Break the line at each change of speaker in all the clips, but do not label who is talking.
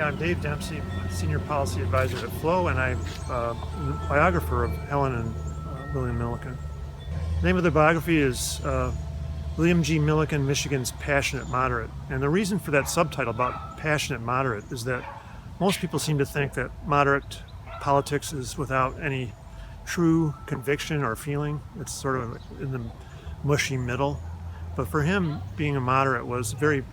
Yeah, I'm Dave Dempsey, Senior Policy Advisor at Flow, and I'm a biographer of Helen and William Milliken. The name of the biography is William G. Milliken, Michigan's Passionate Moderate. And the reason for that subtitle about passionate moderate is that most people seem to think that moderate politics is without any true conviction or feeling. It's sort of in the mushy middle. But for him, being a moderate was very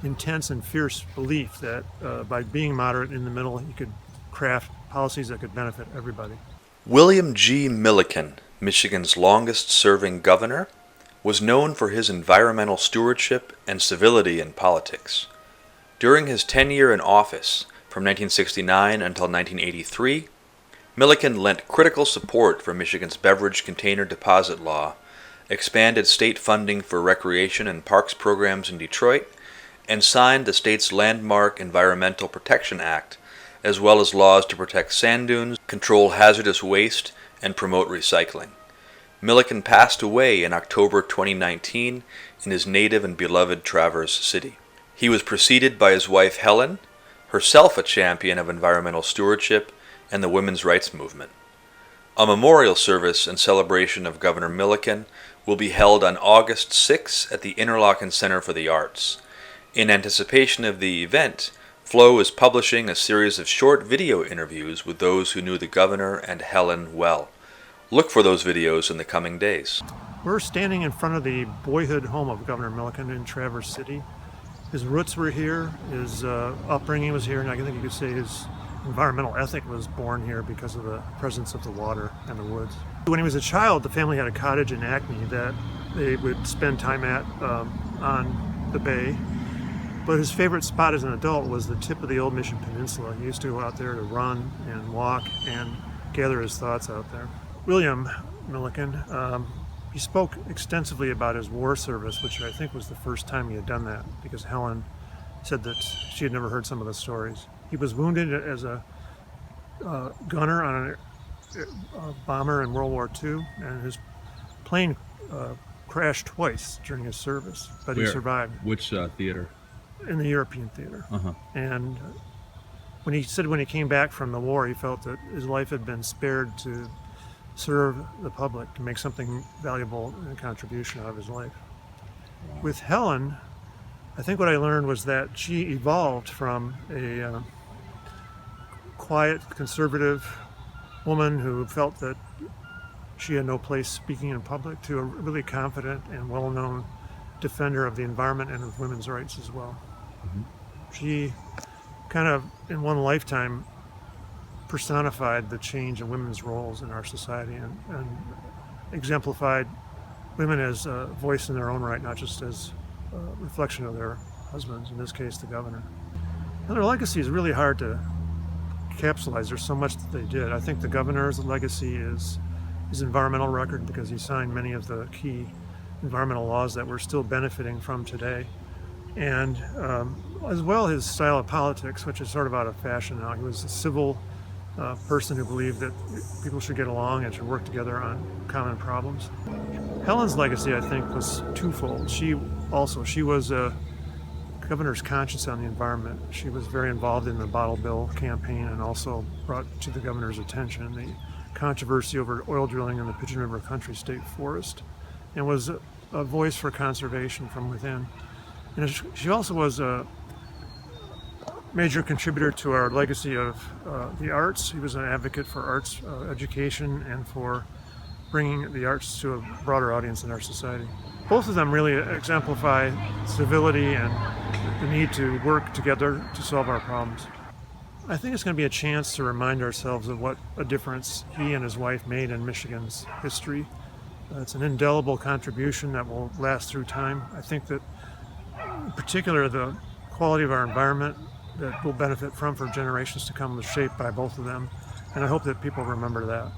intense and fierce belief that by being moderate in the middle, you could craft policies that could benefit everybody.
William G. Milliken, Michigan's longest-serving governor, was known for his environmental stewardship and civility in politics. During his tenure in office, from 1969 until 1983, Milliken lent critical support for Michigan's beverage container deposit law, expanded state funding for recreation and parks programs in Detroit, and signed the state's landmark Environmental Protection Act, as well as laws to protect sand dunes, control hazardous waste, and promote recycling. Milliken passed away in October 2019 in his native and beloved Traverse City. He was preceded by his wife Helen, herself a champion of environmental stewardship and the women's rights movement. A memorial service in celebration of Governor Milliken will be held on August 6 at the Interlochen Center for the Arts. In anticipation of the event, Flow is publishing a series of short video interviews with those who knew the governor and Helen well. Look for those videos in the coming days.
We're standing in front of the boyhood home of Governor Milliken in Traverse City. His roots were here, his upbringing was here, and I think you could say his environmental ethic was born here because of the presence of the water and the woods. When he was a child, the family had a cottage in Acme that they would spend time at on the bay. But his favorite spot as an adult was the tip of the old Mission Peninsula. He used to go out there to run and walk and gather his thoughts out there. William Milliken, he spoke extensively about his war service, which I think was the first time he had done that, because Helen said that she had never heard some of the stories. He was wounded as a gunner on a bomber in World War II, and his plane crashed twice during his service, but he survived.
Which theater?
In the European theater. And when he came back from the war, he felt that his life had been spared to serve the public, to make something valuable and a contribution out of his life. With Helen, I think what I learned was that she evolved from a quiet, conservative woman who felt that she had no place speaking in public to a really confident and well-known defender of the environment and of women's rights as well. She kind of, in one lifetime, personified the change in women's roles in our society and exemplified women as a voice in their own right, not just as a reflection of their husbands, in this case the governor. And their legacy is really hard to capsulize. There's so much that they did. I think the governor's legacy is his environmental record, because he signed many of the key environmental laws that we're still benefiting from today. And as well his style of politics, which is sort of out of fashion now. He was a civil person who believed that people should get along and should work together on common problems. Helen's legacy, I think, was twofold. She was a governor's conscience on the environment. She was very involved in the Bottle Bill campaign and also brought to the governor's attention the controversy over oil drilling in the Pigeon River Country State Forest, and was a voice for conservation from within. And she also was a major contributor to our legacy of the arts. He was an advocate for arts education and for bringing the arts to a broader audience in our society. Both of them really exemplify civility and the need to work together to solve our problems. I think it's going to be a chance to remind ourselves of what a difference he and his wife made in Michigan's history. It's an indelible contribution that will last through time. I think that, in particular, the quality of our environment that we'll benefit from for generations to come was shaped by both of them, and I hope that people remember that.